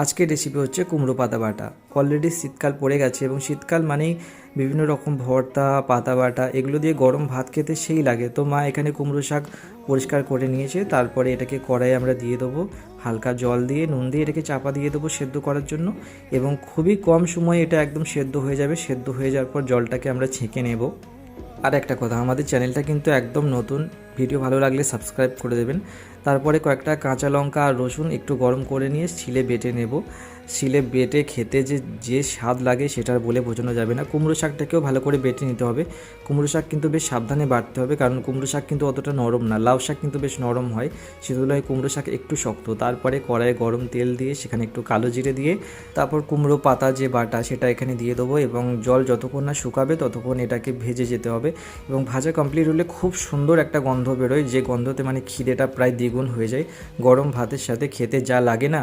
আজকের রেসিপি হচ্ছে কুমড়ো পাতা বাটা। অলরেডি শীতকাল পড়ে গেছে এবং শীতকাল মানেই বিভিন্ন রকম ভর্তা, পাতা বাটা এগুলো দিয়ে গরম ভাত খেতে সেই লাগে। তো মা এখানে কুমড়ো শাক পরিষ্কার করে নিয়েছে, তারপরে এটাকে কড়াইয়ে আমরা দিয়ে দেবো, হালকা জল দিয়ে নুন দিয়ে এটাকে চাপা দিয়ে দেবো সেদ্ধ করার জন্য। এবং খুবই কম সময়ে এটা একদম সেদ্ধ হয়ে যাবে। সেদ্ধ হয়ে যাওয়ার পর জলটাকে আমরা ছেঁকে নেব। আর একটা কথা, আমাদের চ্যানেলটা কিন্তু একদম নতুন, ভিডিও ভালো লাগলে সাবস্ক্রাইব করে দেবেন। তারপরে কয়েকটা কাঁচা লঙ্কা আর রসুন একটু গরম করে নিয়ে শিলে বেটে নেব। শিলে বেটে খেতে যে স্বাদ লাগে সেটা বলে বোঝানো যাবে না। কুমড়ো শাকটাকেও ভালো করে বেটে নিতে হবে। কুমড়ো শাক কিন্তু বেশ সাবধানে বাটতে হবে, কারণ কুমড়ো শাক কিন্তু অতটা নরম না। লাউ শাক কিন্তু বেশ নরম হয়, সে তুলনায় কুমড়ো শাক একটু শক্ত। তারপরে কড়াইয়ে গরম তেল দিয়ে সেখানে একটু কালো জিরে দিয়ে তারপর কুমড়ো পাতা যে বাটা সেটা এখানে দিয়ে দেবো এবং জল যতক্ষণ না শুকাবে ততক্ষণ এটাকে ভেজে যেতে হবে। এবং ভাজা কমপ্লিট হলে খুব সুন্দর একটা গন্ধ বেরোয়, যে গন্ধতে মানে খিদেটা প্রায় দ্বিগুণ হয়ে যায়। গরম ভাতের সাথে খেতে যা লাগে না।